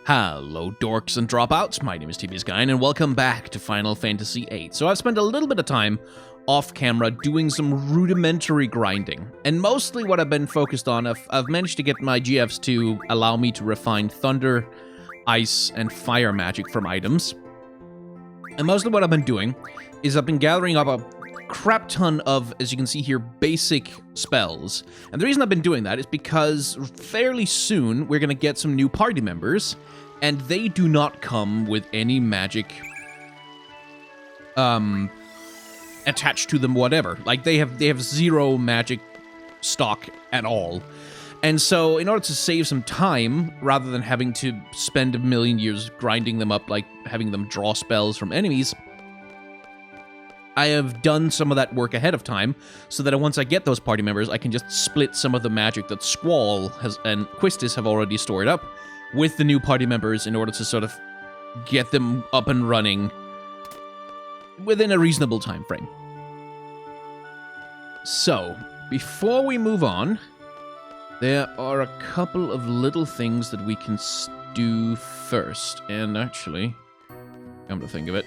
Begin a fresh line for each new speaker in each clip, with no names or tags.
Hello, dorks and dropouts. My name is TBSGuy, and welcome back to Final Fantasy VIII. So I've spent a little bit of time off camera doing some rudimentary grinding, and mostly what I've been focused on, I've managed to get my GFs to allow me to refine thunder, ice, and fire magic from items. And mostly what I've been doing is I've been gathering up a crap ton of, as you can see here, basic spells. And the reason I've been doing that is because fairly soon we're going to get some new party members, and they do not come with any magic attached to them whatever. Like, they have zero magic stock at all. And so, in order to save some time, rather than having to spend a million years grinding them up, like having them draw spells from enemies, I have done some of that work ahead of time, so that once I get those party members, I can just split some of the magic that Squall and Quistis have already stored up with the new party members in order to sort of get them up and running within a reasonable time frame. So, before we move on, there are a couple of little things that we can do first. And actually, come to think of it,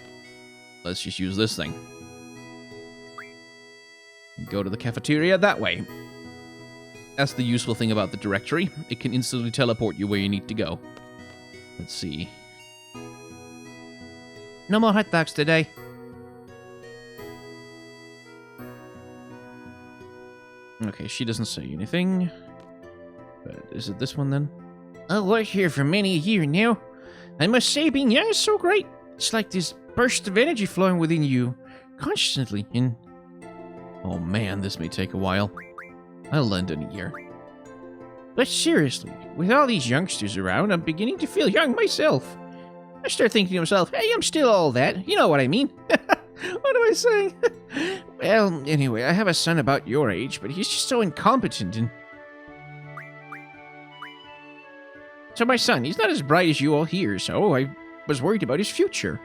let's just use this thing. Go to the cafeteria that way. That's the useful thing about the directory. It can instantly teleport you where you need to go. Let's see. No more hot dogs today. Okay, she doesn't say anything. But is it this one then?
I worked here for many a year now. I must say, being young is so great. It's like this burst of energy flowing within you constantly, and
oh man, this may take a while. I'll lend in a year.
But seriously, with all these youngsters around, I'm beginning to feel young myself. I start thinking to myself, hey, I'm still all that. You know what I mean. What am I saying? Well, anyway, I have a son about your age, but he's just so incompetent and... So my son, he's not as bright as you all here, so I was worried about his future.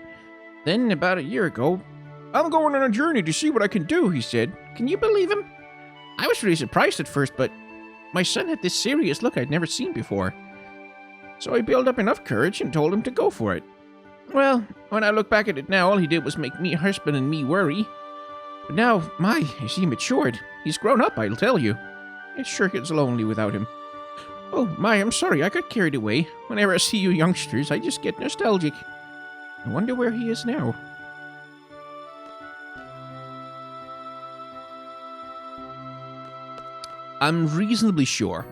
Then, about a year ago, I'm going on a journey to see what I can do, he said. Can you believe him? I was really surprised at first, but my son had this serious look I'd never seen before. So I built up enough courage and told him to go for it. Well, when I look back at it now, all he did was make me husband and me worry. But now, my, has he matured. He's grown up, I'll tell you. It sure gets lonely without him. Oh, my, I'm sorry, I got carried away. Whenever I see you youngsters, I just get nostalgic. I wonder where he is now.
I'm reasonably sure,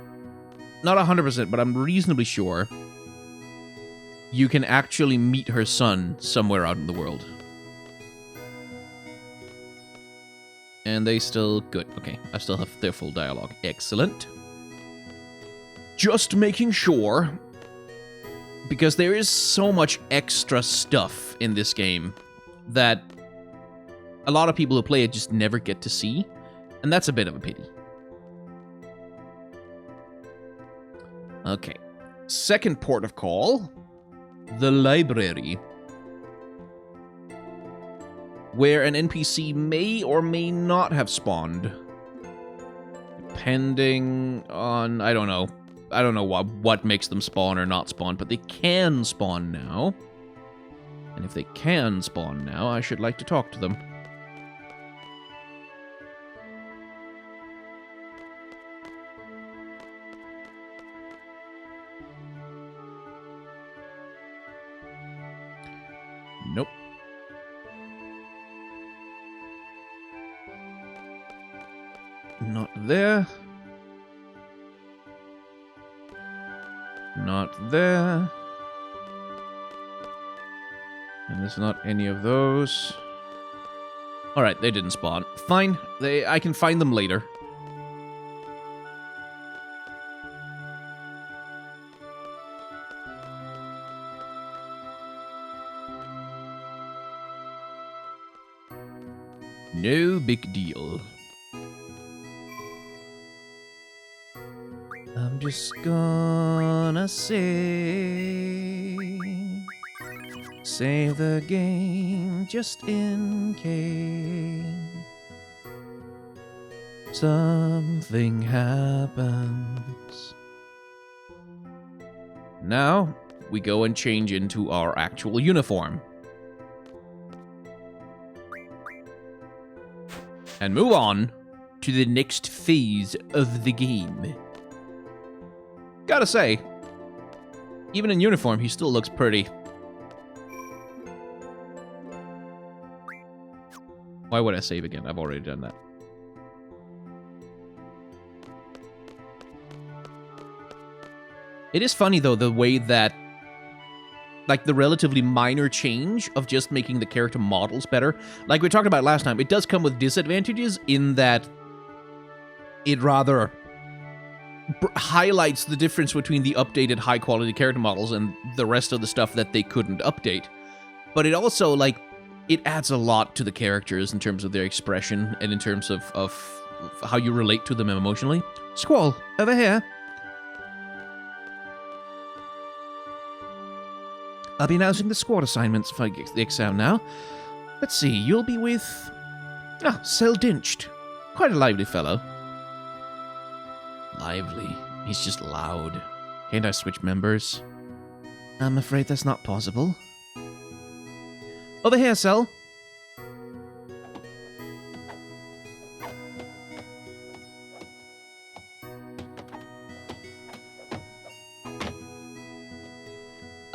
not 100%, but I'm reasonably sure you can actually meet her son somewhere out in the world. And they still... good. Okay, I still have their full dialogue. Excellent. Just making sure, because there is so much extra stuff in this game that a lot of people who play it just never get to see, and that's a bit of a pity. Okay, second port of call, the library, where an NPC may or may not have spawned, depending on, I don't know what makes them spawn or not spawn, but they can spawn now, and if they can spawn now, I should like to talk to them. Nope. Not there. Not there. And there's not any of those. Alright, they didn't spawn. Fine. I can find them later. No big deal. I'm just gonna save the game just in case something happens. Now, we go and change into our actual uniform. And move on to the next phase of the game. Gotta say, even in uniform, he still looks pretty. Why would I save again? I've already done that. It is funny, though, the way that, like, the relatively minor change of just making the character models better. Like we talked about last time, it does come with disadvantages in that it rather highlights the difference between the updated high-quality character models and the rest of the stuff that they couldn't update. But it also, like, it adds a lot to the characters in terms of their expression and in terms of how you relate to them emotionally.
Squall, over here. I'll be announcing the squad assignments for the exam now. Let's see, you'll be with... Ah, Sel Dinched. Quite a lively fellow.
Lively. He's just loud. Can't I switch members?
I'm afraid that's not possible. Over here, Sel.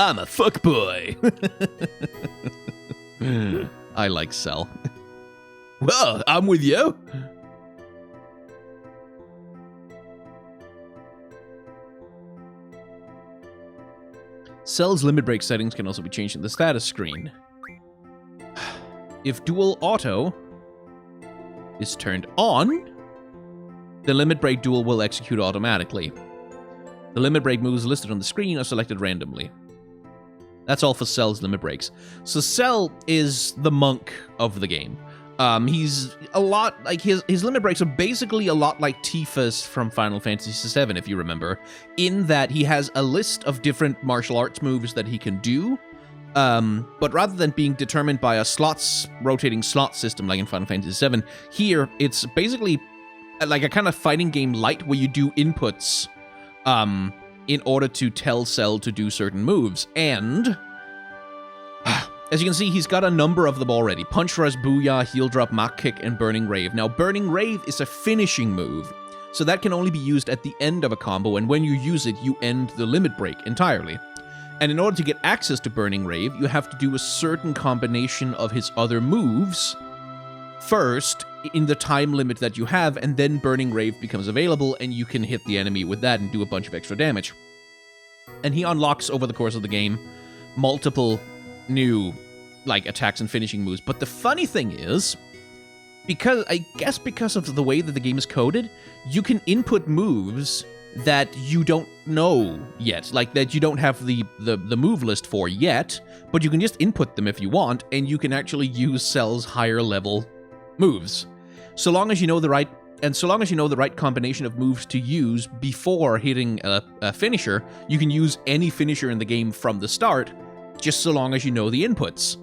I'm a fuckboy. I like Cell. Well, I'm with you. Cell's limit break settings can also be changed in the status screen. If dual auto is turned on, the limit break duel will execute automatically. The limit break moves listed on the screen are selected randomly. That's all for Cell's limit breaks. So Cell is the monk of the game. He's a lot like his limit breaks are basically a lot like Tifa's from Final Fantasy VII, if you remember, in that he has a list of different martial arts moves that he can do. But rather than being determined by a rotating slot system like in Final Fantasy VII, here it's basically like a kind of fighting game light where you do inputs in order to tell Cell to do certain moves. And as you can see, he's got a number of them already. Punch Rush, Booyah, Heel Drop, Mach Kick, and Burning Rave. Now, Burning Rave is a finishing move, so that can only be used at the end of a combo, and when you use it, you end the limit break entirely. And in order to get access to Burning Rave, you have to do a certain combination of his other moves first in the time limit that you have, and then Burning Rave becomes available, and you can hit the enemy with that and do a bunch of extra damage. And he unlocks, over the course of the game, multiple new, like, attacks and finishing moves. But the funny thing is, because of the way that the game is coded, you can input moves that you don't know yet, like that you don't have the move list for yet, but you can just input them if you want, and you can actually use Cell's higher level moves. So long as you know the right combination of moves to use before hitting a finisher, you can use any finisher in the game from the start, just so long as you know the inputs.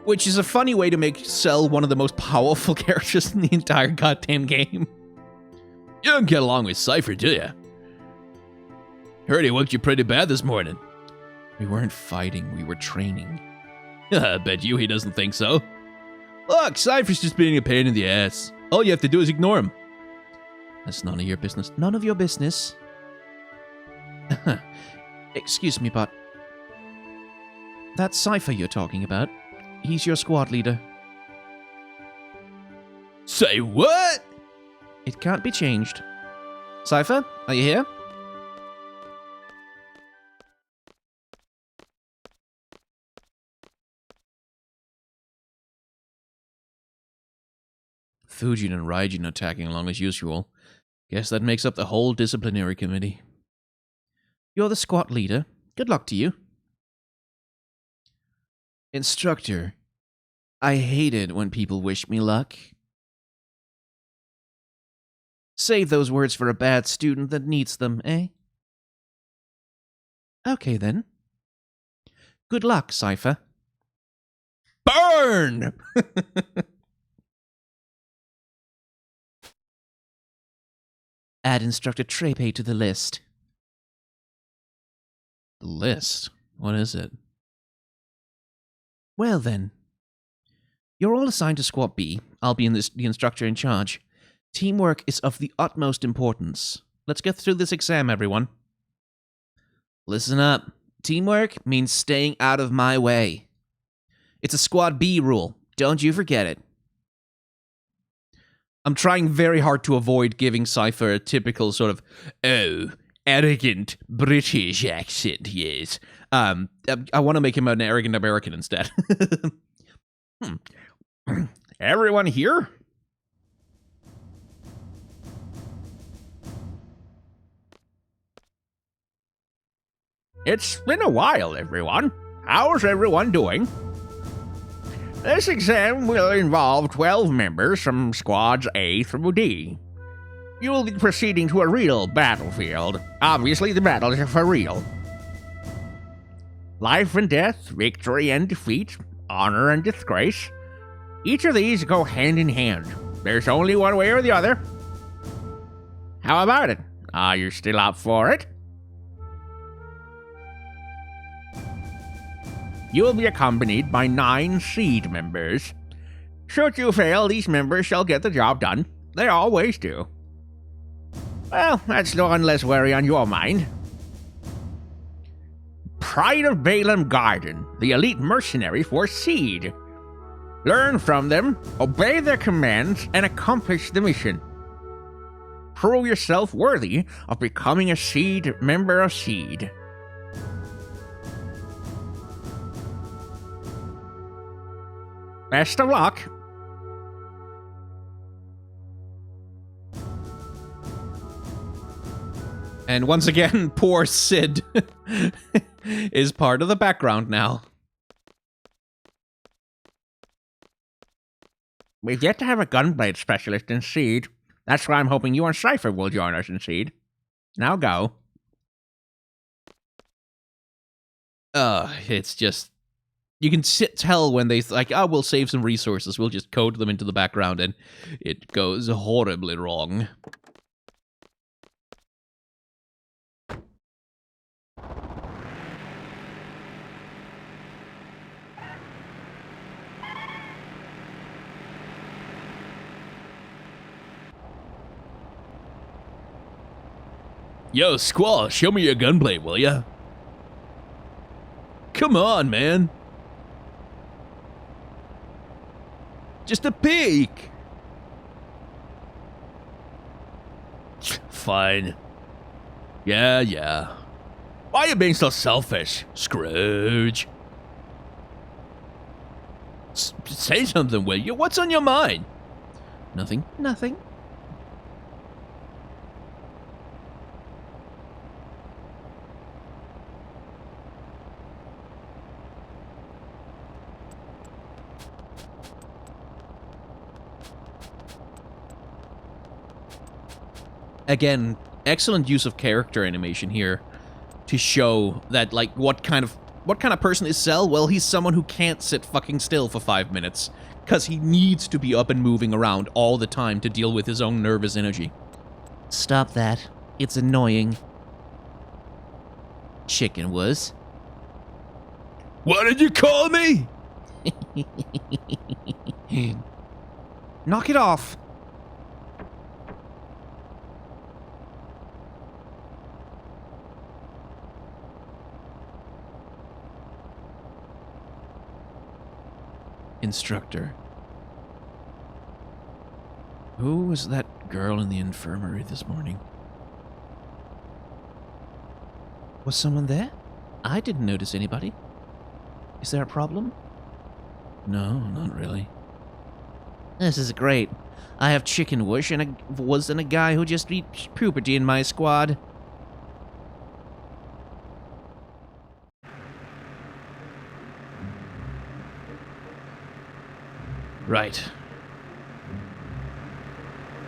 Which is a funny way to make Cell one of the most powerful characters in the entire goddamn game. You don't get along with Cypher, do you? Heard he whooped you pretty bad this morning. We weren't fighting, we were training. I bet you he doesn't think so. Look, Cypher's just being a pain in the ass. All you have to do is ignore him. That's none of your business.
None of your business. Excuse me, but that Cypher you're talking about, he's your squad leader.
Say what?
It can't be changed. Cypher, are you here?
Fujin and Raijin attacking along as usual. Guess that makes up the whole disciplinary committee.
You're the squad leader. Good luck to you.
Instructor, I hate it when people wish me luck.
Save those words for a bad student that needs them, eh? Okay, then. Good luck, Cypher.
Burn!
Add Instructor Trepe to the list.
The list? What is it?
Well then. You're all assigned to Squad B. I'll be the instructor in charge. Teamwork is of the utmost importance. Let's get through this exam, everyone. Listen up. Teamwork means staying out of my way. It's a Squad B rule. Don't you forget it.
I'm trying very hard to avoid giving Cypher a typical sort of, oh, arrogant British accent, yes. I want to make him an arrogant American instead. Everyone here? It's been a while, everyone. How's everyone doing? This exam will involve 12 members from Squads A through D. You will be proceeding to a real battlefield. Obviously, the battles are for real. Life and death, victory and defeat, honor and disgrace. Each of these go hand in hand. There's only one way or the other. How about it? Are you still up for it? You will be accompanied by 9 seed members. Should you fail, these members shall get the job done. They always do. Well, that's one less worry on your mind. Pride of Balaam Garden, the elite mercenary for Seed. Learn from them, obey their commands, and accomplish the mission. Prove yourself worthy of becoming a Seed member of Seed. Best of luck. And once again, poor Sid is part of the background now. We've yet to have a gunblade specialist in Seed. That's why I'm hoping you and Cypher will join us in Seed. Now go. It's just... You can tell when they like, oh, we'll save some resources. We'll just code them into the background, and it goes horribly wrong. Yo, Squall, show me your gunblade, will ya? Come on, man. Just a peek. Fine. Yeah. Why are you being so selfish, Scrooge? Say something, will you? What's on your mind? Nothing. Again, excellent use of character animation here to show that, like, what kind of person is Cell? Well, he's someone who can't sit fucking still for 5 minutes, because he needs to be up and moving around all the time to deal with his own nervous energy.
Stop that. It's annoying. Chicken was.
What did you call me?
Knock it off. Instructor. Who was that girl in the infirmary this morning? Was someone there? I didn't notice anybody. Is there a problem? No, not really. This is great. I have chicken wush and a guy who just reached puberty in my squad.
Right.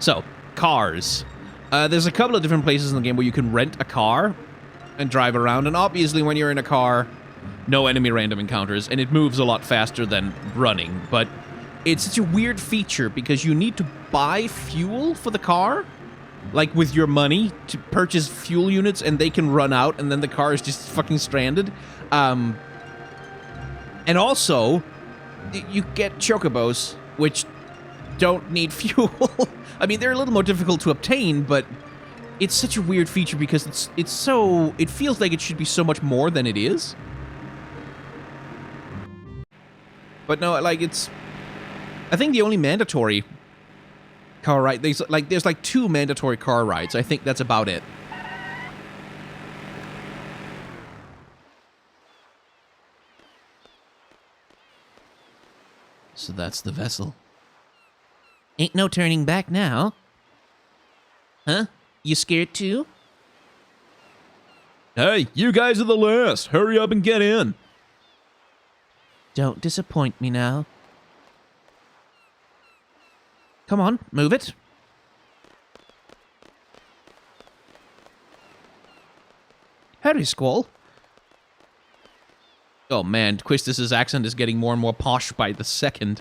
So, cars. There's a couple of different places in the game where you can rent a car and drive around, and obviously when you're in a car, no enemy random encounters, and it moves a lot faster than running, but it's such a weird feature because you need to buy fuel for the car, like with your money to purchase fuel units, and they can run out, and then the car is just fucking stranded. And also, you get chocobos, which don't need fuel. I mean, they're a little more difficult to obtain, but it's such a weird feature because it's so... It feels like it should be so much more than it is. But no, like, it's... I think the only mandatory car ride... There's like 2 mandatory car rides. I think that's about it. So that's the vessel. Ain't no turning back now. Huh? You scared too? Hey, you guys are the last. Hurry up and get in. Don't disappoint me now. Come on, move it. Howdy, Squall. Oh man, Quistis' accent is getting more and more posh by the second.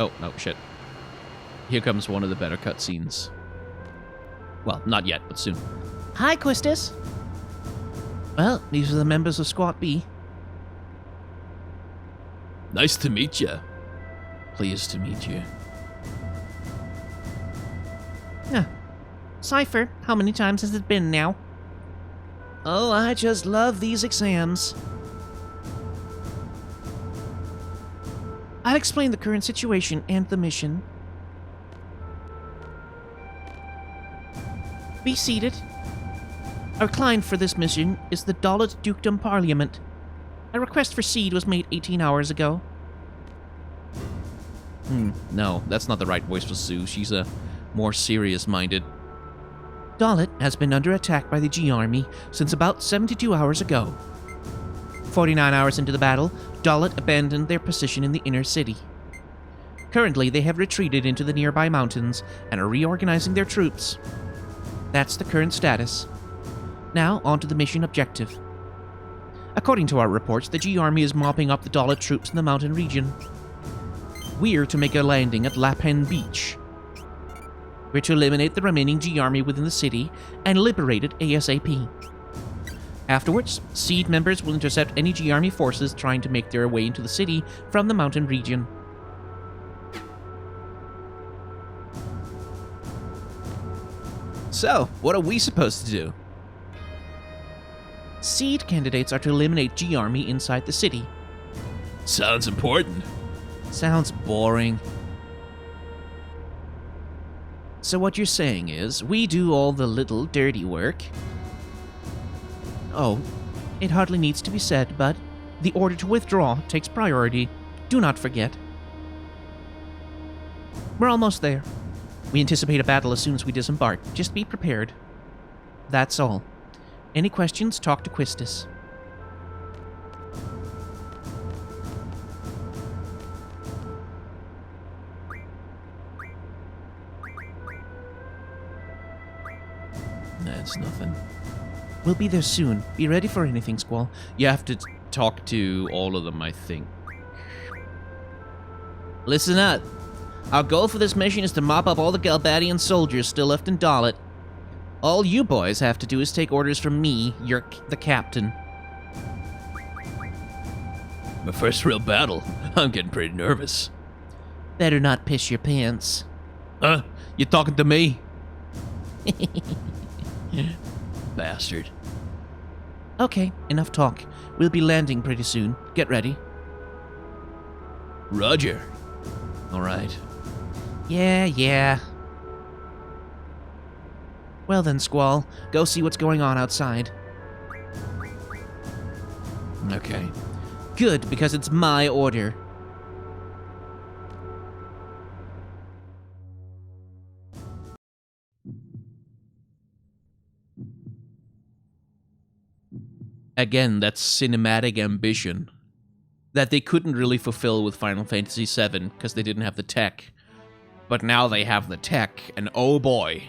Oh, no, shit. Here comes one of the better cutscenes. Well, not yet, but soon. Hi, Quistis. Well, these are the members of Squad B. Nice to meet you. Pleased to meet you. Yeah. Cypher, how many times has it been now? Oh, I just love these exams. I'll explain the current situation and the mission. Be seated. Our client for this mission is the Dollett Dukedom Parliament. A request for seed was made 18 hours ago. No, that's not the right voice for Sue. She's a more serious-minded. Dollet has been under attack by the G Army since about 72 hours ago. 49 hours into the battle, Dollet abandoned their position in the inner city. Currently, they have retreated into the nearby mountains and are reorganizing their troops. That's the current status. Now, on to the mission objective. According to our reports, the G Army is mopping up the Dollet troops in the mountain region. We're to make a landing at Lapen Beach. We're to eliminate the remaining G Army within the city and liberate it ASAP. Afterwards, Seed members will intercept any G Army forces trying to make their way into the city from the mountain region. So, what are we supposed to do? Seed candidates are to eliminate G Army inside the city. Sounds important. Sounds boring. So what you're saying is, we do all the little dirty work? Oh, it hardly needs to be said, but the order to withdraw takes priority. Do not forget. We're almost there. We anticipate a battle as soon as we disembark. Just be prepared. That's all. Any questions, talk to Quistis. That's nothing. We'll be there soon. Be ready for anything, Squall. You have to talk to all of them, I think. Listen up. Our goal for this mission is to mop up all the Galbadian soldiers still left in Dollet. All you boys have to do is take orders from me, the captain. My first real battle. I'm getting pretty nervous. Better not piss your pants. Huh? You talking to me? Bastard. Okay, enough talk. We'll be landing pretty soon. Get ready. Roger. All right. Yeah. Well then, Squall, go see what's going on outside. Okay. Good, because it's my order. Again, that's cinematic ambition that they couldn't really fulfill with Final Fantasy VII because they didn't have the tech. But now they have the tech, and oh boy.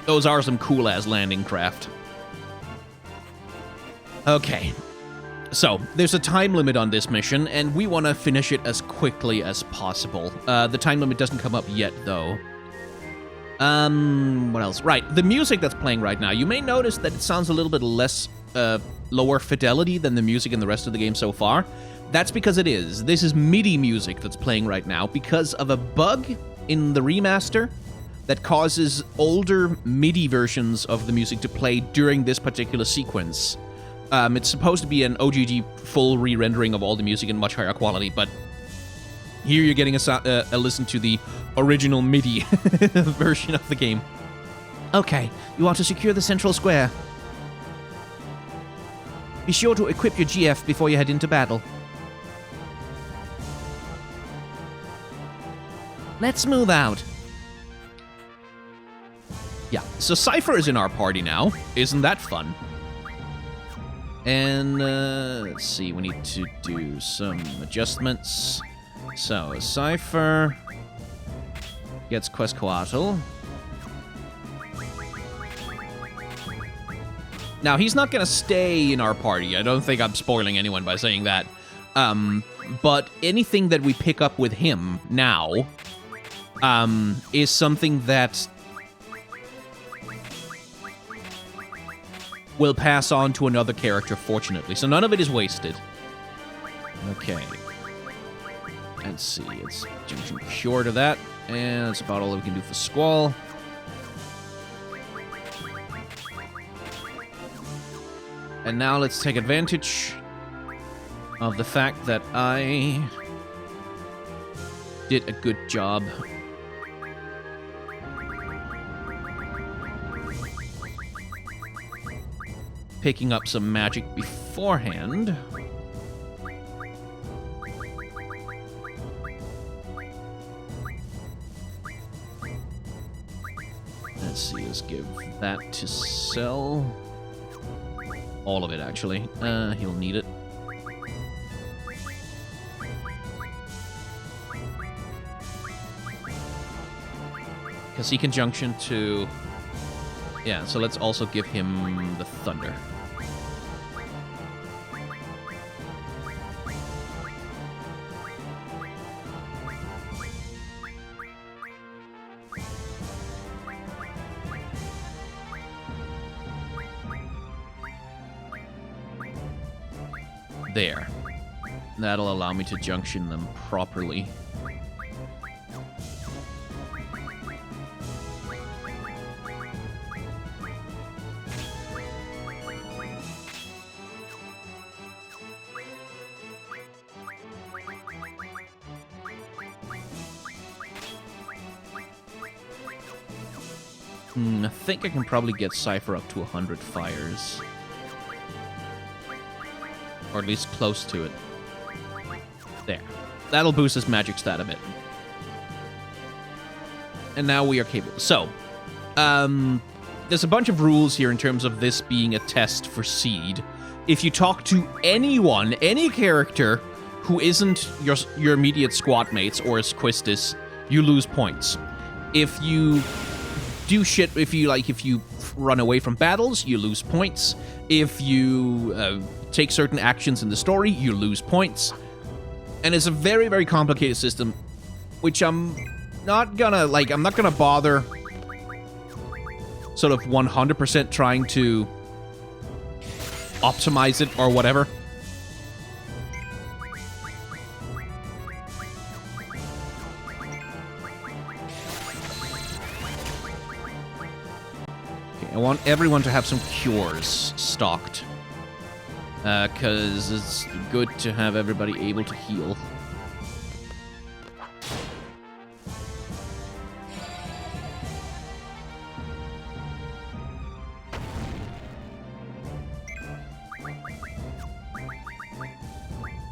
Those are some cool-ass landing craft. Okay. So, there's a time limit on this mission, and we want to finish it as quickly as possible. The time limit doesn't come up yet, though. What else? Right, the music that's playing right now, you may notice that it sounds a little bit less, lower fidelity than the music in the rest of the game so far. That's because it is. This is MIDI music that's playing right now because of a bug in the remaster that causes older MIDI versions of the music to play during this particular sequence. It's supposed to be an OGG full re-rendering of all the music in much higher quality, but here you're getting a listen to the original MIDI version of the game. Okay, you want to secure the central square. Be sure to equip your GF before you head into battle. Let's move out. Yeah, so Cypher is in our party now. Isn't that fun? And, let's see, we need to do some adjustments. So, Cypher gets Quetzalcoatl. Now, he's not going to stay in our party. I don't think I'm spoiling anyone by saying that. But anything that we pick up with him now is something that will pass on to another character, fortunately. So none of it is wasted. Okay. Let's see. It's junction cure to that. And that's about all we can do for Squall. And now let's take advantage of the fact that I did a good job. Picking up some magic beforehand. Let's see, let's give that to Cell. All of it, actually. He'll need it. Because he can junction to... Yeah, so let's also give him the Thunder. There. That'll allow me to junction them properly. I think I can probably get Cypher up to 100 fires. Or at least close to it. There. That'll boost his magic stat a bit. And now we are capable. So, there's a bunch of rules here in terms of this being a test for Seed. If you talk to anyone, any character who isn't your immediate squad mates or as Quistis, you lose points. If you do shit, if you run away from battles, you lose points. If you take certain actions in the story, you lose points. And it's a very, very complicated system, which I'm not gonna bother sort of 100% trying to optimize it or whatever. I want everyone to have some cures stocked. Because it's good to have everybody able to heal.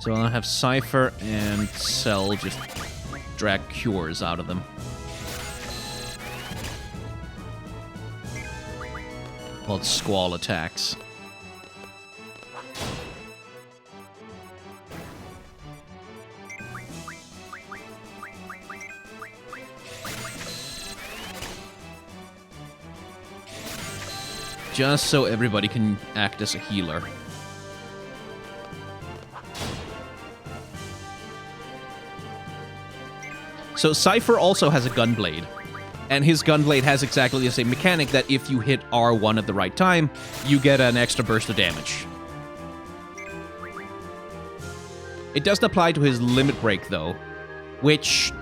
So I'll have Cypher and Cell just drag cures out of them. Well, Squall attacks. just so everybody can act as a healer. So Cypher also has a gunblade, and his gunblade has exactly the same mechanic that if you hit R1 at the right time, you get an extra burst of damage. It doesn't apply to his limit break, though, which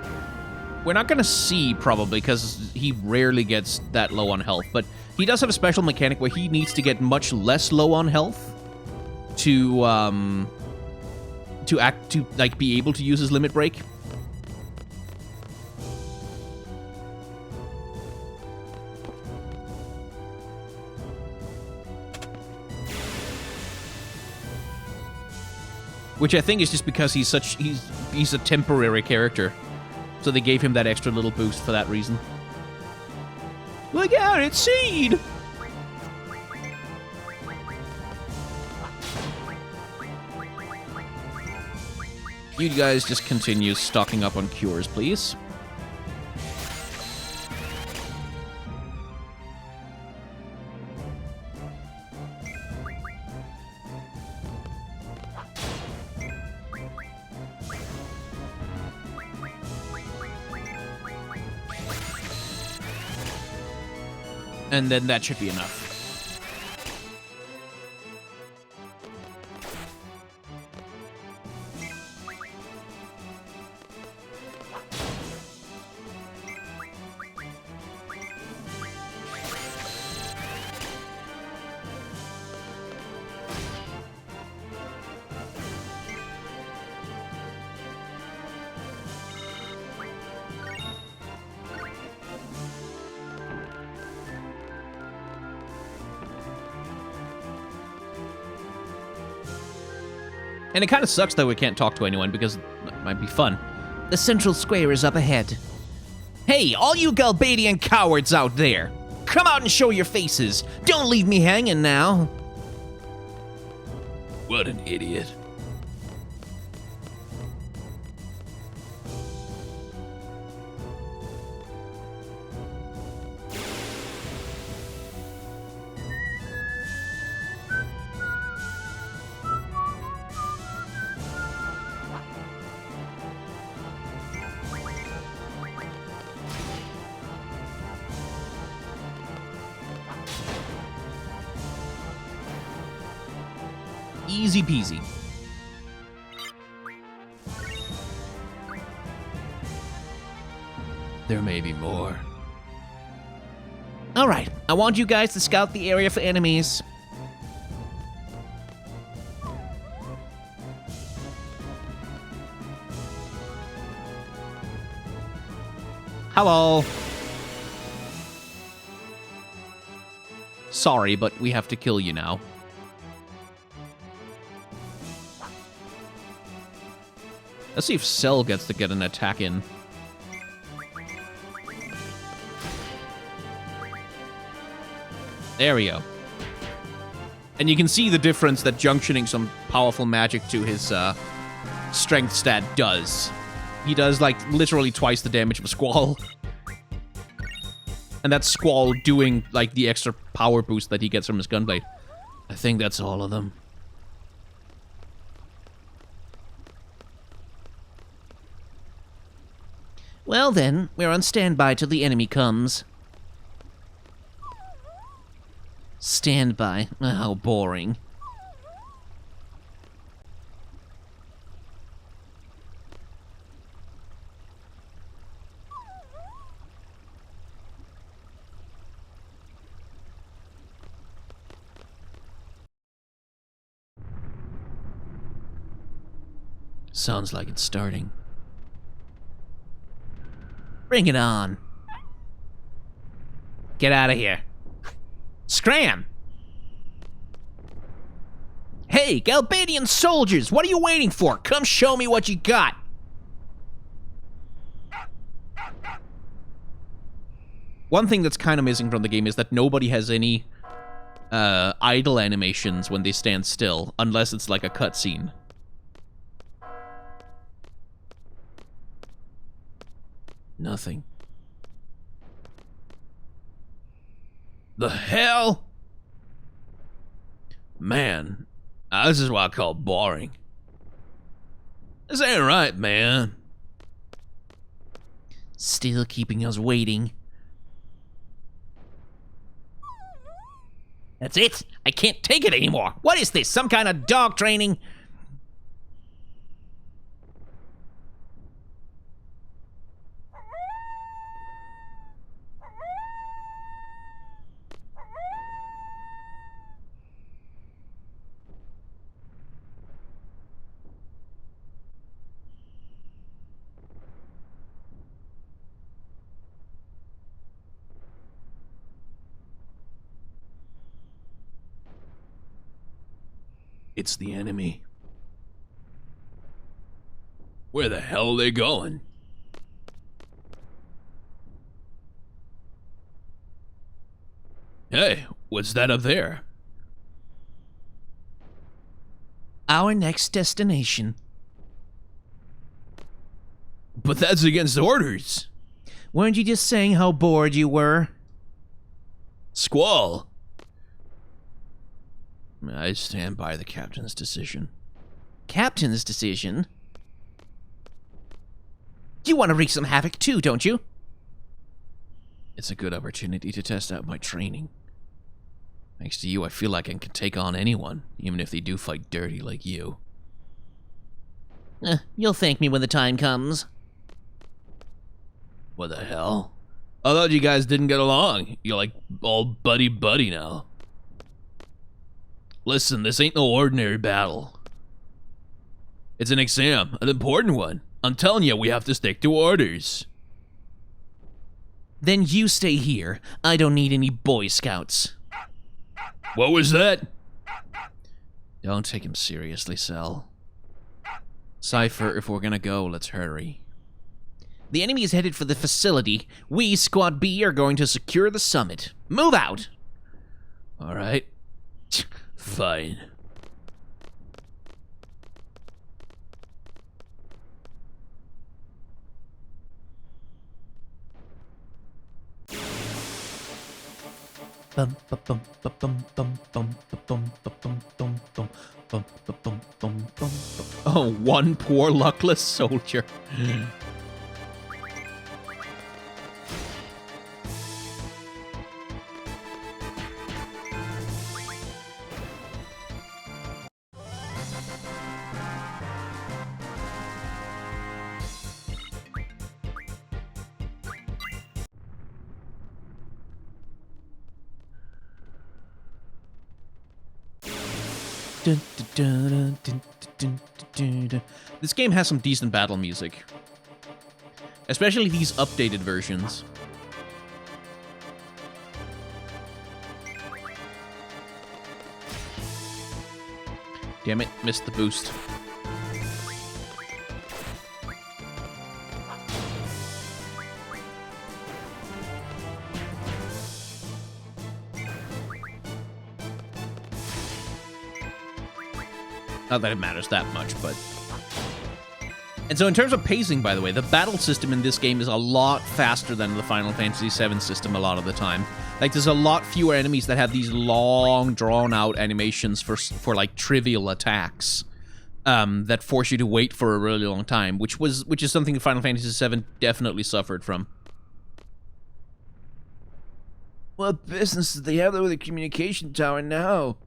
we're not going to see, probably, because he rarely gets that low on health, but he does have a special mechanic where he needs to get much less low on health to be able to use his limit break. Which I think is just because he's a temporary character. So they gave him that extra little boost for that reason. Look out, it's Seed! You guys just continue stocking up on cures, please. And then that should be enough. And it kind of sucks that we can't talk to anyone, because it might be fun. The central square is up ahead. Hey, all you Galbadian cowards out there! Come out and show your faces! Don't leave me hanging now! What an idiot. Easy peasy. There may be more. All right, I want you guys to scout the area for enemies. Hello. Sorry, but we have to kill you now. Let's see if Cell gets to get an attack in. There we go. And you can see the difference that junctioning some powerful magic to his strength stat does. He does, like, literally twice the damage of a Squall. And that's Squall doing, like, the extra power boost that he gets from his gunblade. I think that's all of them. Well then, we're on standby till the enemy comes. Standby? How boring. Sounds like it's starting. Bring it on. Get out of here. Scram! Hey, Galbadian soldiers, what are you waiting for? Come show me what you got. One thing that's kind of missing from the game is that nobody has any idle animations when they stand still, unless it's like a cutscene. Nothing. The hell? Man, this is what I call boring. This ain't right, man.
Still keeping us waiting. That's it. I can't take it anymore. What is this? Some kind of dog training?
It's the enemy. Where the hell are they going? Hey, what's that up there?
Our next destination.
But that's against orders.
Weren't you just saying how bored you were?
Squall. I stand by the captain's decision.
Captain's decision? You want to wreak some havoc too, don't you?
It's a good opportunity to test out my training. Thanks to you, I feel like I can take on anyone, even if they do fight dirty like you.
You'll thank me when the time comes.
What the hell? I thought you guys didn't get along. You're like all buddy-buddy now. Listen, this ain't no ordinary battle. It's an exam, an important one. I'm telling you, we have to stick to orders.
Then you stay here. I don't need any Boy Scouts.
What was that?
Don't take him seriously, Cell. Cypher, if we're gonna go, let's hurry. The enemy is headed for the facility. We, Squad B, are going to secure the summit. Move out!
Alright. Fine.
Oh, one poor luckless soldier. This game has some decent battle music. Especially these updated versions. Damn it, missed the boost. Not that it matters that much, but... And so in terms of pacing, by the way, the battle system in this game is a lot faster than the Final Fantasy VII system a lot of the time. Like, there's a lot fewer enemies that have these long, drawn-out animations for like, trivial attacks. That force you to wait for a really long time, which is something Final Fantasy VII definitely suffered from.
What business do they have with a communication tower now?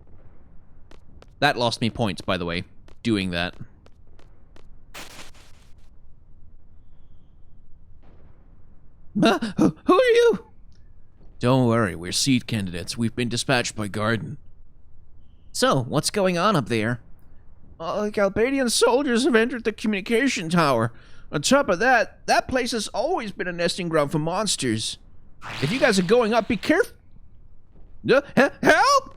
That lost me points, by the way, doing that.
Who are you?
Don't worry, we're seed candidates. We've been dispatched by Garden.
So, what's going on up there?
The Albanian soldiers have entered the communication tower. On top of that, that place has always been a nesting ground for monsters. If you guys are going up, be careful. Help!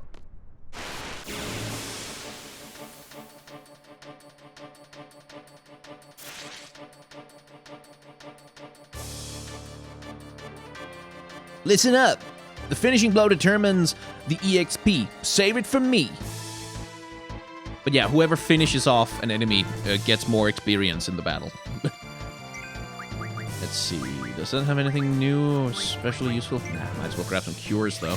Listen up. The finishing blow determines the EXP. Save it for me. But yeah, whoever finishes off an enemy gets more experience in the battle. Let's see. Does that have anything new or especially useful? Nah, might as well grab some cures, though.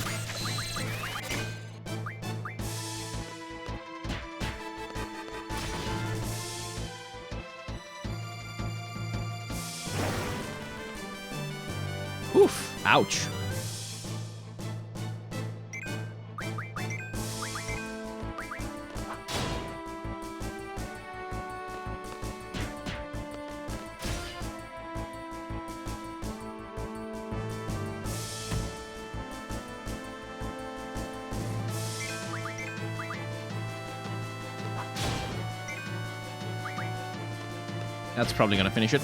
Ouch. That's probably gonna finish it.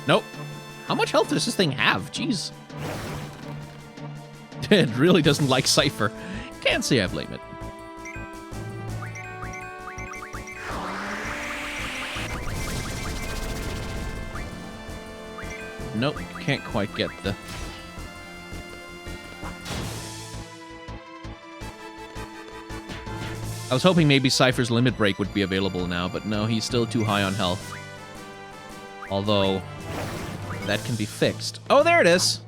Nope. How much health does this thing have? Jeez. It really doesn't like Cypher. Can't say I blame it. Nope, can't quite get the... I was hoping maybe Cypher's limit break would be available now, but no, he's still too high on health. Although, that can be fixed. Oh, there it is!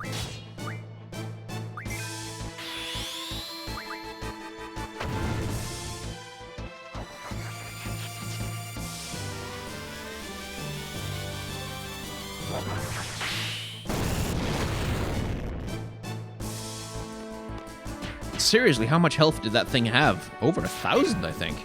Seriously, how much health did that thing have? Over 1,000, I think.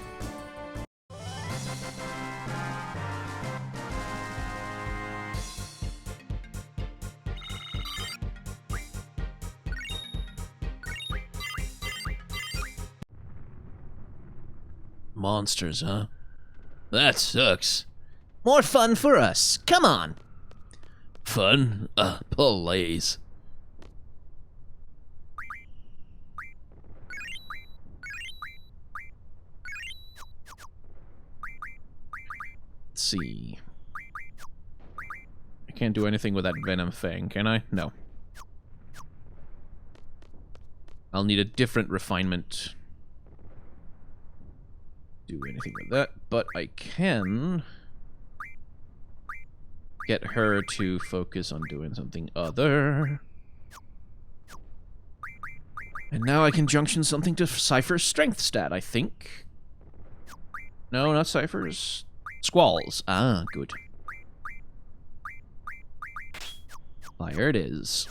Monsters, huh? That sucks. More fun for us. Come on. Fun? Please. Let's see. I can't do anything with that venom thing, can I? No. I'll need a different refinement. Do anything with that, but I can get her to focus on doing something other. And now I can junction something to Cypher's strength stat, I think. No, not Cypher's. Squalls. Ah, good. Fire it is.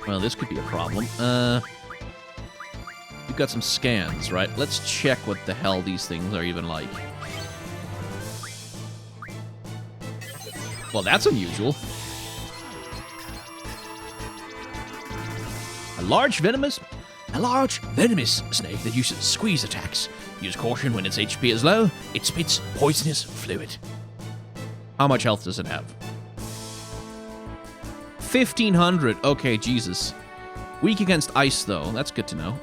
Well, this could be a problem. We've got some scans, right? Let's check what the hell these things are even like. Well, that's unusual. A large venomous snake that uses squeeze attacks. Use caution when its HP is low. It spits poisonous fluid. How much health does it have? 1,500. Okay, Jesus. Weak against ice, though. That's good to know.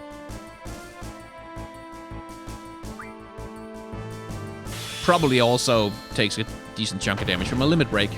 Probably also takes a decent chunk of damage from a limit break.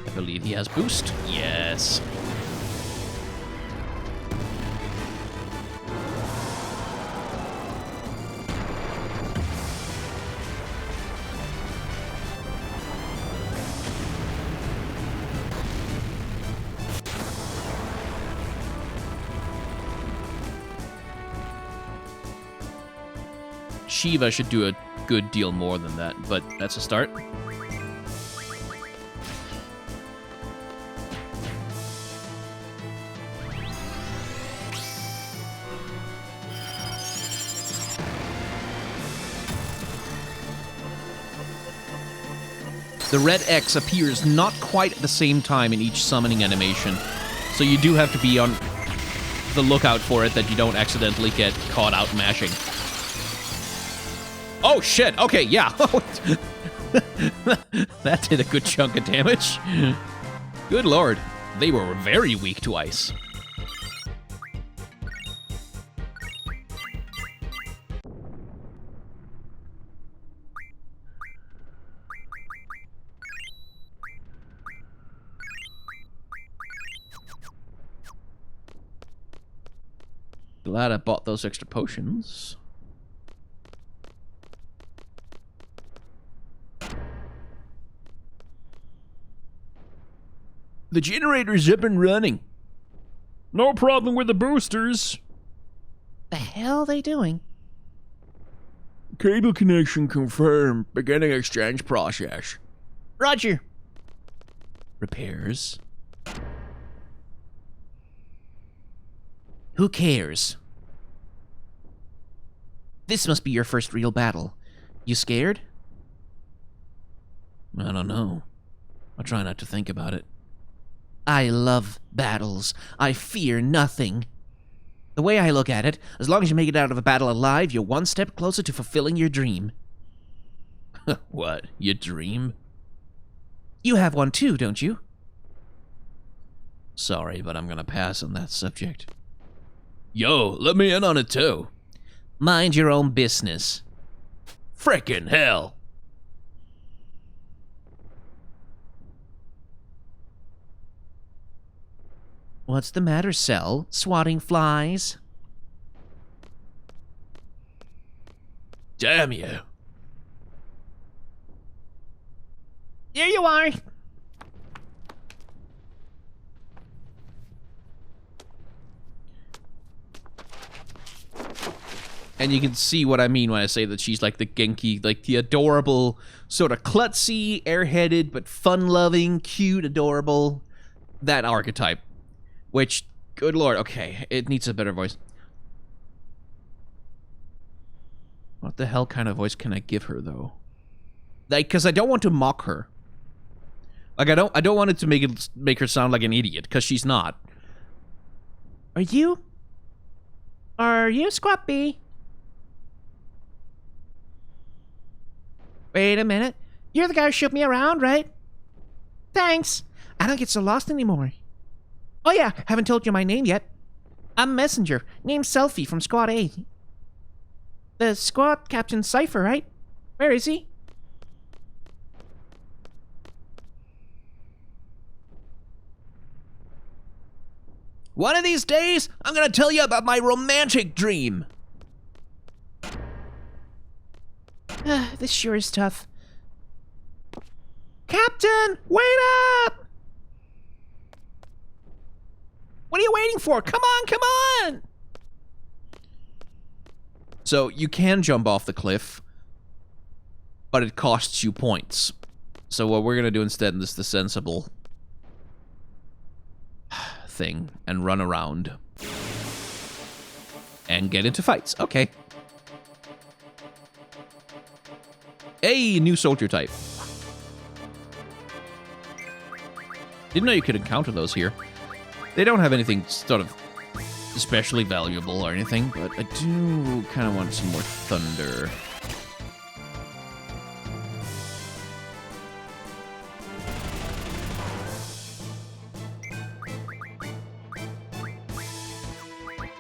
I believe he has boost. Yes. Shiva should do a good deal more than that, but that's a start. The red X appears not quite at the same time in each summoning animation, so you do have to be on the lookout for it that you don't accidentally get caught out mashing. Oh shit, okay, yeah. That did a good chunk of damage. Good lord, they were very weak to ice. Glad I bought those extra potions.
The generator's up and running.
No problem with the boosters.
The hell are they doing?
Cable connection confirmed. Beginning exchange process.
Roger.
Repairs. Who cares? This must be your first real battle. You scared? I don't know. I'll try not to think about it. I love battles. I fear nothing. The way I look at it, as long as you make it out of a battle alive, you're one step closer to fulfilling your dream. What? Your dream? You have one too, don't you? Sorry, but I'm gonna pass on that subject. Yo, let me in on it too. Mind your own business. Frickin' hell. What's the matter, Cell? Swatting flies? Damn you.
Here you are.
And you can see what I mean when I say that she's like the Genki, like the adorable, sort of klutzy, airheaded, but fun-loving, cute, adorable, that archetype. Which, good lord, okay, it needs a better voice. What the hell kind of voice can I give her, though? Like, because I don't want to mock her. Like, I don't want it to make her sound like an idiot, because she's not.
Are you Squappy? Wait a minute. You're the guy who showed me around, right? Thanks. I don't get so lost anymore. Oh yeah, haven't told you my name yet. I'm Messenger, named Selfie from Squad A. The squad captain Cypher, right? Where is he?
One of these days, I'm gonna tell you about my romantic dream.
This sure is tough. Captain, wait up! What are you waiting for? Come on, come on!
So you can jump off the cliff, but it costs you points. So what we're gonna do instead is the sensible thing and run around and get into fights. Okay. Hey, new soldier type. Didn't know you could encounter those here. They don't have anything sort of especially valuable or anything, but I do kind of want some more thunder.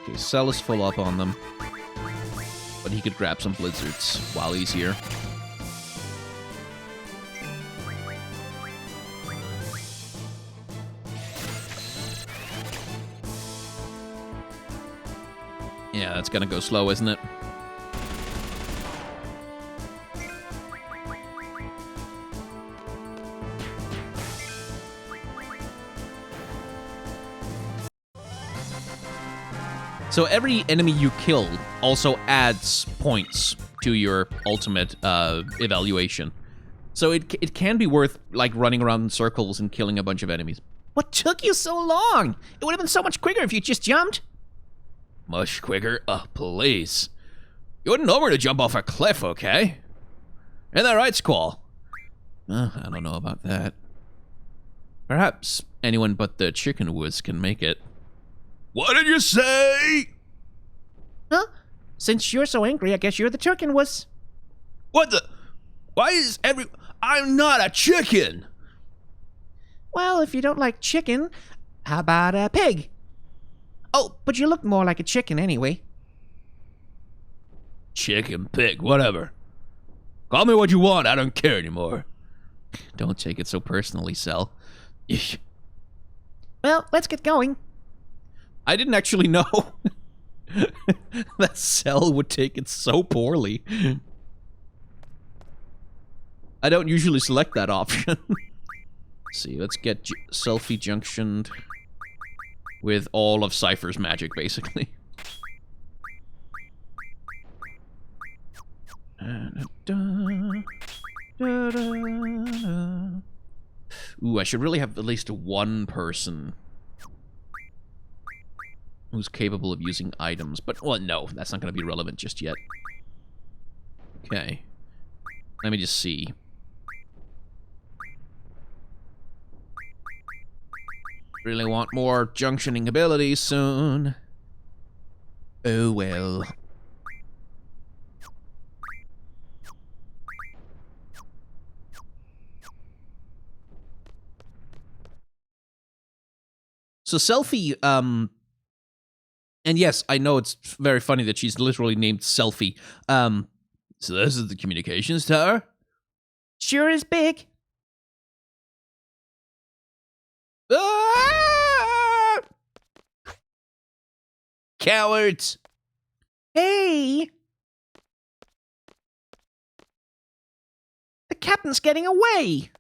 Okay, Cell is full up on them, but he could grab some blizzards while he's here. Yeah, that's gonna go slow, isn't it? So every enemy you kill also adds points to your ultimate evaluation. So it can be worth, like, running around in circles and killing a bunch of enemies.
What took you so long? It would have been so much quicker if you just jumped.
Much quicker? Oh, please. You wouldn't know where to jump off a cliff, okay? Isn't that right, Squall? I don't know about that. Perhaps anyone but the chicken whiz can make it. What did you say?
Huh? Since you're so angry, I guess you're the chicken wuss.
What the? Why is every... I'm not a chicken!
Well, if you don't like chicken, how about a pig? Oh, but you look more like a chicken anyway.
Chicken, pig, whatever. Call me what you want, I don't care anymore. Don't take it so personally, Cell.
Well, let's get going.
I didn't actually know that Cell would take it so poorly. I don't usually select that option. Let's see, let's get Selfie junctioned with all of Cypher's magic, basically. Ooh, I should really have at least one person who's capable of using items. But, well, no, that's not going to be relevant just yet. Okay. Let me just see. Really want more junctioning abilities soon. Oh, well. So Selfie, and yes, I know it's very funny that she's literally named Selfie. So this is the communications tower?
Sure is big.
Ah! Cowards!
Hey! The captain's getting away!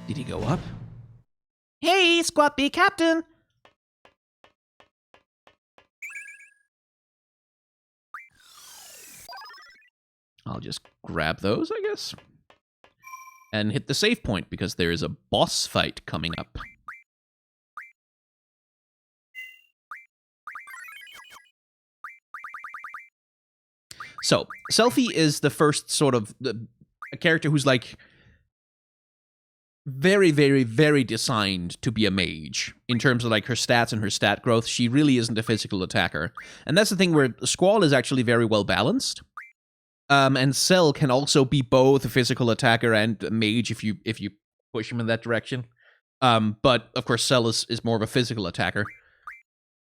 Did he go up?
Hey, Squat B Captain!
I'll just grab those, I guess. And hit the save point, because there is a boss fight coming up. So, Selfie is the first sort of... a character who's like... very, very, very designed to be a mage. In terms of like her stats and her stat growth, she really isn't a physical attacker. And that's the thing where Squall is actually very well balanced. And Cell can also be both a physical attacker and a mage if you push him in that direction. But of course Cell is more of a physical attacker.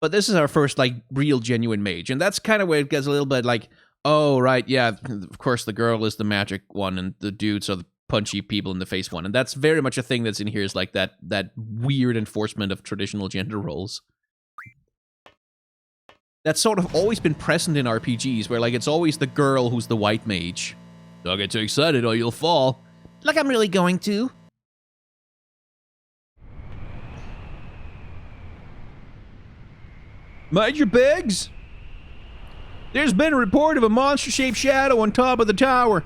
But this is our first like real genuine mage, and that's kind of where it gets a little bit like, oh right, yeah, of course the girl is the magic one and the dudes are the punchy people in the face one. And that's very much a thing that's in here, is like that weird enforcement of traditional gender roles. That's sort of always been present in RPGs, where like it's always the girl who's the white mage. Don't get too excited or you'll fall.
Like I'm really going to.
Major Biggs? There's been a report of a monster-shaped shadow on top of the tower.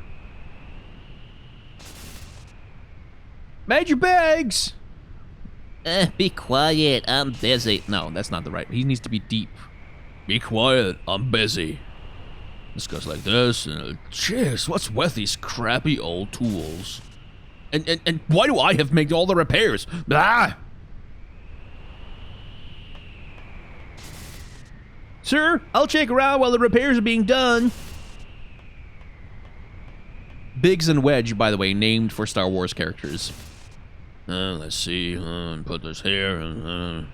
Major Biggs!
Be quiet, I'm busy.
No, that's not the right... He needs to be deep. Be quiet, I'm busy. This goes like this, and... Jeez, what's with these crappy old tools? And why do I have to make all the repairs? Ah! Sir, I'll check around while the repairs are being done. Biggs and Wedge, by the way, named for Star Wars characters. Let's see, put this here,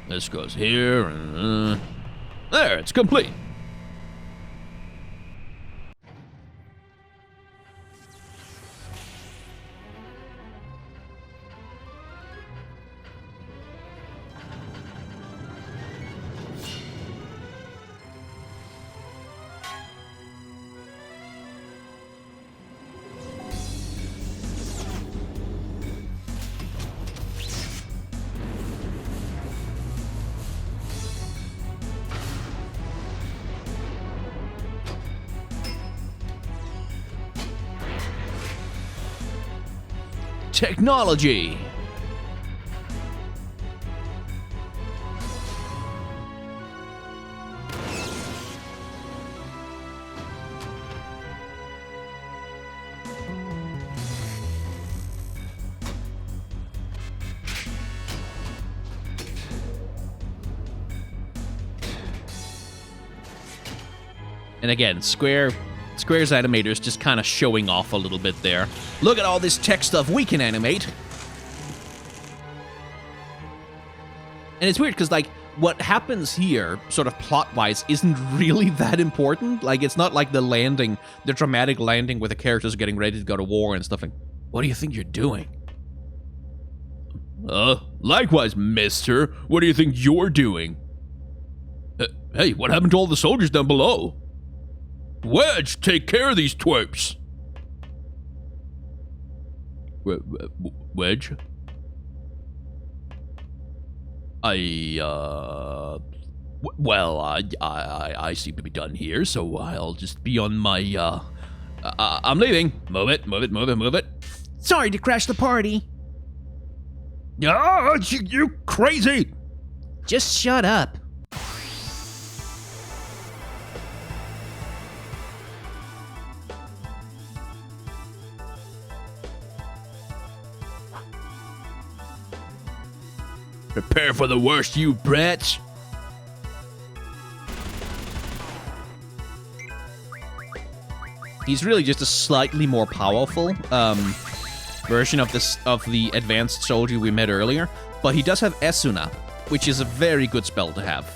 this goes here, and there, it's complete. Technology. And again, Square's animators just kind of showing off a little bit there. Look at all this tech stuff we can animate. And it's weird because, like, what happens here, sort of plot-wise, isn't really that important. Like, it's not like the dramatic landing where the characters are getting ready to go to war and stuff like, what do you think you're doing? Likewise, mister. What do you think you're doing? Hey, what happened to all the soldiers down below? Wedge, take care of these twerps. Wedge? Well, I seem to be done here, so I'll just be on my, I'm leaving. Move it.
Sorry to crash the party.
Oh, you crazy!
Just shut up.
Prepare for the worst, you brats. He's really just a slightly more powerful version of the advanced soldier we met earlier, but he does have Esuna, which is a very good spell to have.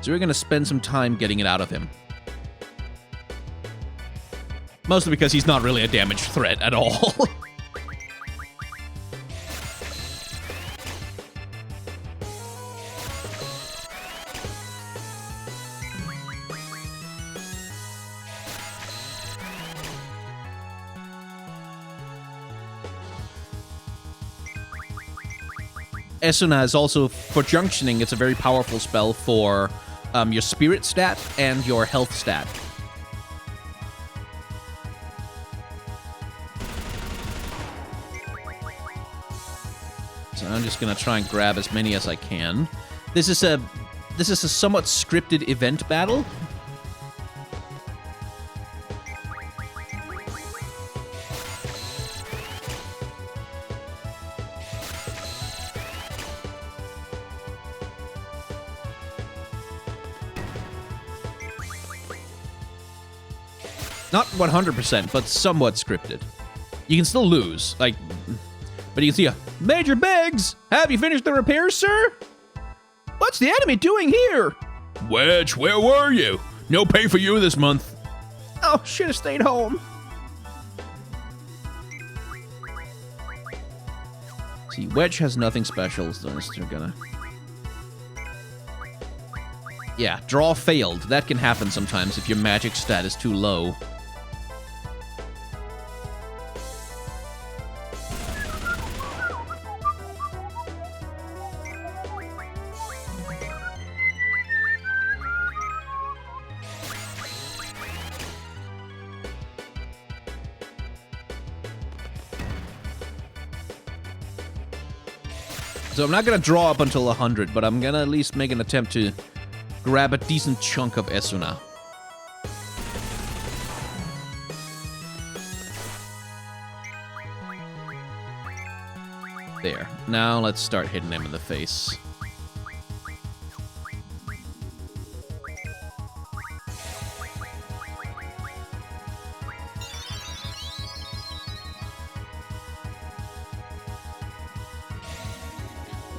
So we're gonna spend some time getting it out of him. Mostly because he's not really a damage threat at all. Esuna is also, for junctioning, it's a very powerful spell for your spirit stat and your health stat. So I'm just gonna try and grab as many as I can. This is a somewhat scripted event battle. Not 100%, but somewhat scripted. You can still lose, like, but you can see Major Biggs, have you finished the repairs, sir? What's the enemy doing here? Wedge, where were you? No pay for you this month.
Oh, should have stayed home.
See, Wedge has nothing special, so we're gonna... Yeah, draw failed. That can happen sometimes if your magic stat is too low. So I'm not going to draw up until 100, but I'm going to at least make an attempt to grab a decent chunk of Esuna. There. Now let's start hitting him in the face.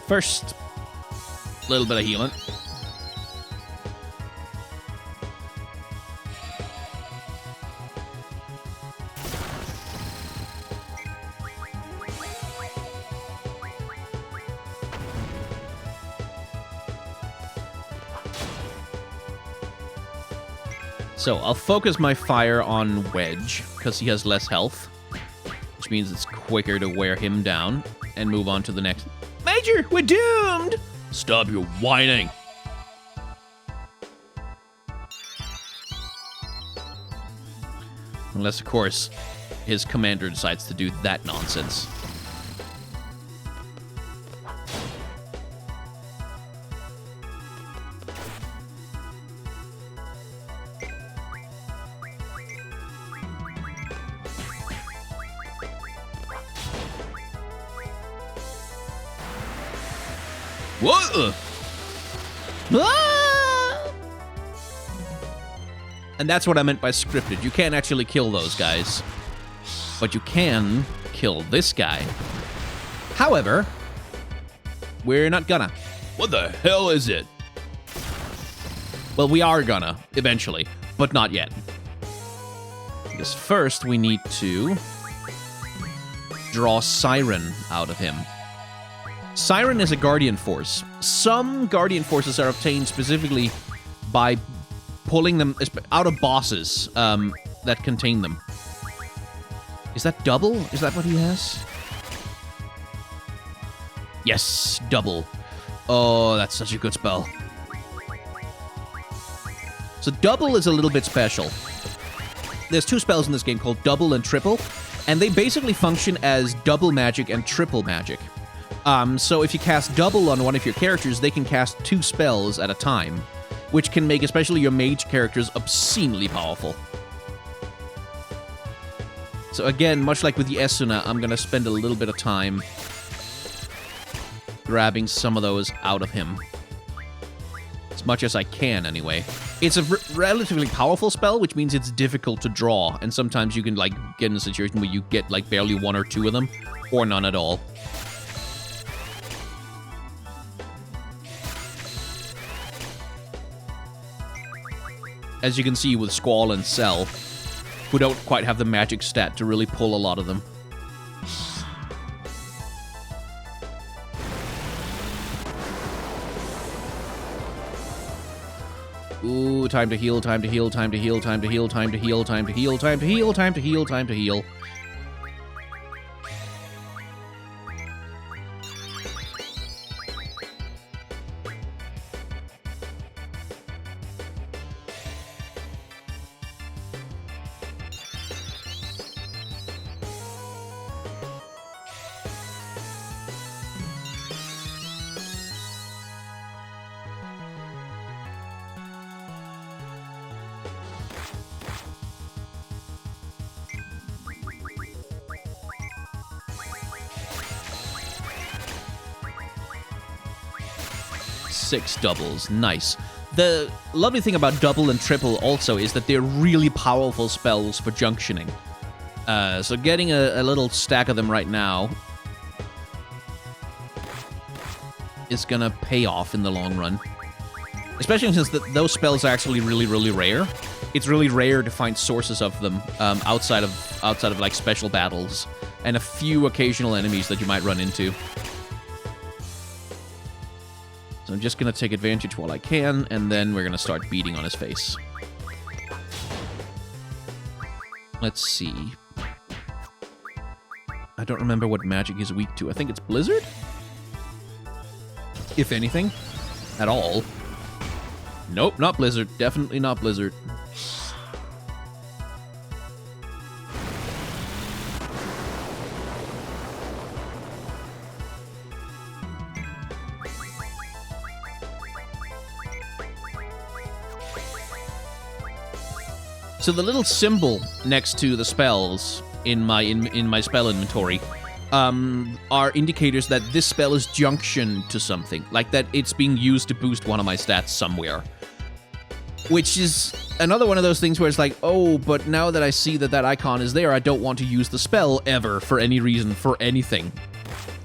First, a little bit of healing. So I'll focus my fire on Wedge, because he has less health, which means it's quicker to wear him down, and move on to the next. Major, we're doomed! Stop your whining. Unless, of course, his commander decides to do that nonsense. What?
Ah!
And that's what I meant by scripted. You can't actually kill those guys. But you can kill this guy. However, we're not gonna. What the hell is it? Well, we are gonna, eventually, but not yet. Because first we need to draw Siren out of him. Siren is a guardian force. Some guardian forces are obtained specifically by pulling them out of bosses that contain them. Is that double? Is that what he has? Yes, double. Oh, that's such a good spell. So double is a little bit special. There's two spells in this game called double and triple, and they basically function as double magic and triple magic. So if you cast double on one of your characters, they can cast two spells at a time, which can make especially your mage characters obscenely powerful. So again, much like with the Esuna, I'm going to spend a little bit of time grabbing some of those out of him. As much as I can, anyway. It's a relatively powerful spell, which means it's difficult to draw, and sometimes you can, like, get in a situation where you get, like, barely one or two of them, or none at all. As you can see with Squall and Cell, who don't quite have the magic stat to really pull a lot of them. Ooh, time to heal, time to heal, time to heal, time to heal, time to heal, time to heal, time to heal, time to heal, time to heal. Six doubles. Nice. The lovely thing about double and triple also is that they're really powerful spells for junctioning. So getting a little stack of them right now is gonna pay off in the long run. Especially since those spells are actually really, really rare. It's really rare to find sources of them outside of like special battles and a few occasional enemies that you might run into. So I'm just going to take advantage while I can, and then we're going to start beating on his face. Let's see. I don't remember what magic he's weak to. I think it's Blizzard? If anything. At all. Nope, not Blizzard. Definitely not Blizzard. So the little symbol next to the spells in my spell inventory are indicators that this spell is junctioned to something, like that it's being used to boost one of my stats somewhere. Which is another one of those things where it's like, oh, but now that I see that that icon is there, I don't want to use the spell ever for any reason, for anything.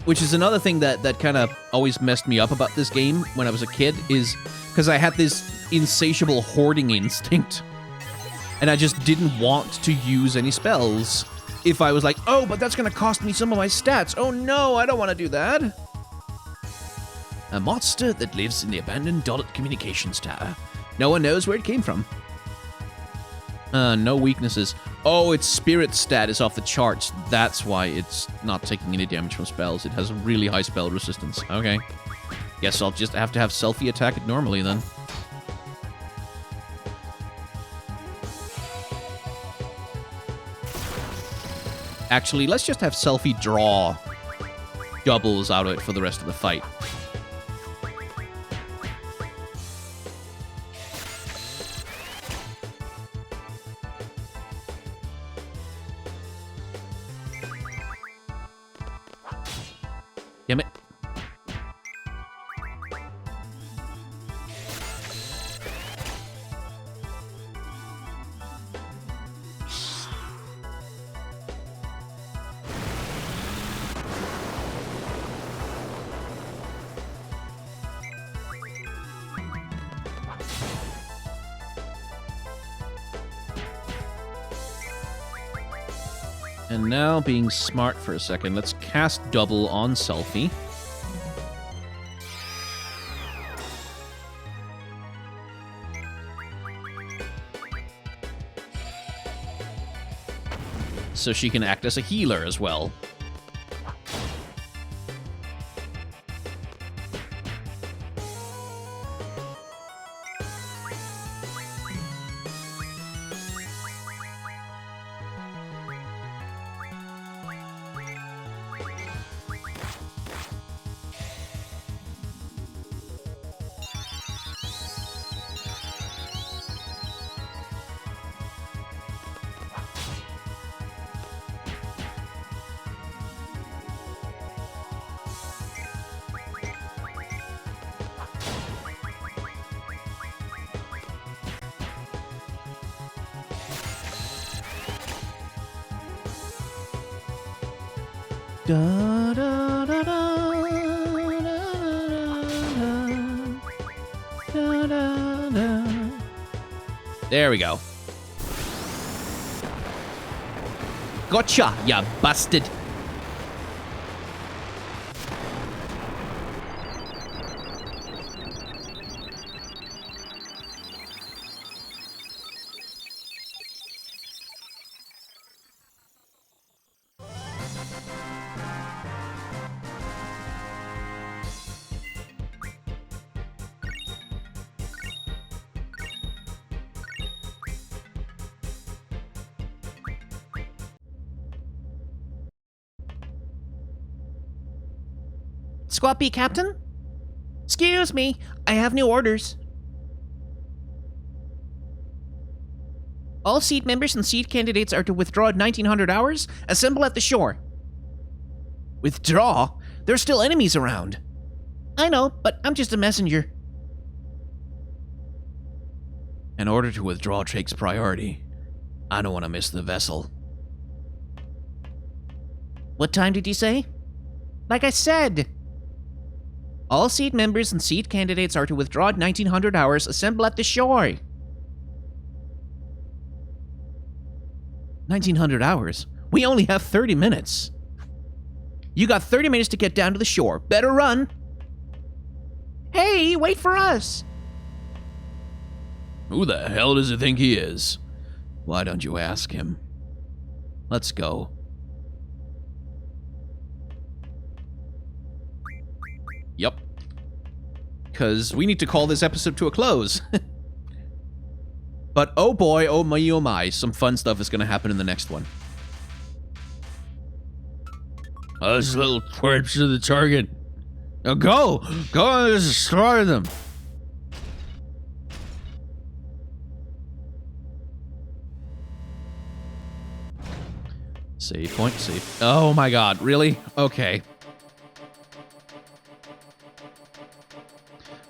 Which is another thing that kind of always messed me up about this game when I was a kid, is because I had this insatiable hoarding instinct. And I just didn't want to use any spells if I was like, oh, but that's going to cost me some of my stats. Oh no, I don't want to do that. A monster that lives in the abandoned Dollet communications tower. No one knows where it came from. No weaknesses. Oh, its spirit stat is off the charts. That's why it's not taking any damage from spells. It has a really high spell resistance. Okay. Guess I'll just have to have Selfie attack it normally then. Actually, let's just have Selfie draw doubles out of it for the rest of the fight. Damn it. And now, being smart for a second, let's cast double on Selfie. So she can act as a healer as well.
Da, da, da, da, da, da, da.
There we go. Gotcha, ya busted.
Squad B, Captain? Excuse me, I have new orders. All seed members and seed candidates are to withdraw at 1900 hours. Assemble at the shore.
Withdraw? There's still enemies around.
I know, but I'm just a messenger.
An order to withdraw takes priority. I don't want to miss the vessel.
What time did you say? Like I said. All seed members and seed candidates are to withdraw at 1900 hours. Assemble at the shore.
1900 hours? We only have 30 minutes. You got 30 minutes to get down to the shore. Better run.
Hey, wait for us.
Who the hell does he think he is? Why don't you ask him? Let's go. Yep. Because we need to call this episode to a close. But oh boy, oh my, some fun stuff is going to happen in the next one. Those little twerps to the target. Now go! Go and destroy them! Save point, save. Oh my god, really? Okay.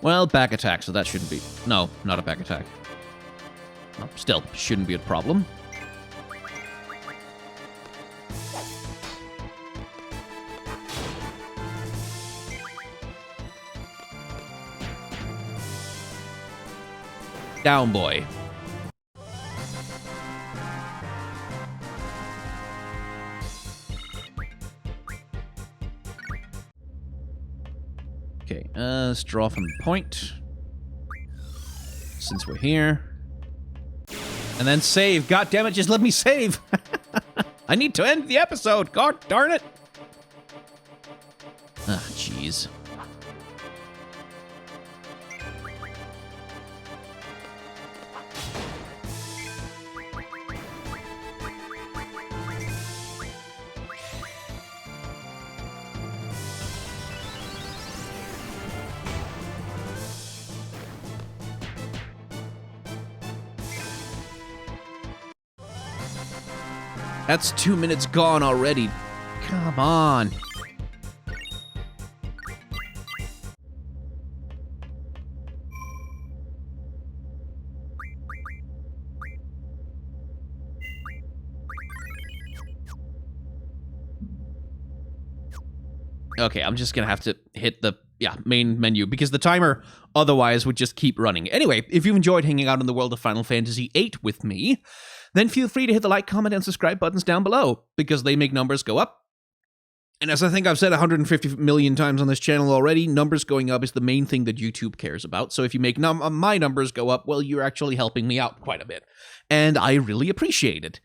Well, back attack, so that shouldn't be... No, not a back attack. No, still, shouldn't be a problem. Down, boy. Okay, let's draw from the point. Since we're here. And then save. God damn it, just let me save. I need to end the episode. God darn it. Ah, jeez. That's 2 minutes gone already. Come on. Okay, I'm just gonna have to hit the main menu, because the timer otherwise would just keep running. Anyway, if you've enjoyed hanging out in the world of Final Fantasy VIII with me, then feel free to hit the like, comment, and subscribe buttons down below, because they make numbers go up. And as I think I've said 150 million times on this channel already, numbers going up is the main thing that YouTube cares about. So if you make my numbers go up, well, you're actually helping me out quite a bit. And I really appreciate it.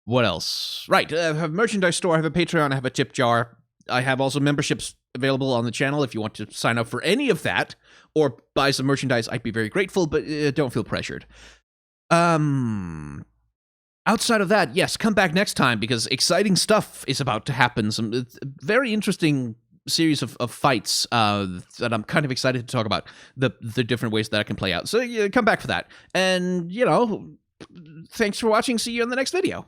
What else? Right, I have a merchandise store, I have a Patreon, I have a tip jar. I have also memberships available on the channel if you want to sign up for any of that or buy some merchandise. I'd be very grateful, but don't feel pressured. Outside of that, yes, come back next time because exciting stuff is about to happen. Some very interesting series of fights that I'm kind of excited to talk about, the different ways that I can play out. So come back for that. And, thanks for watching. See you in the next video.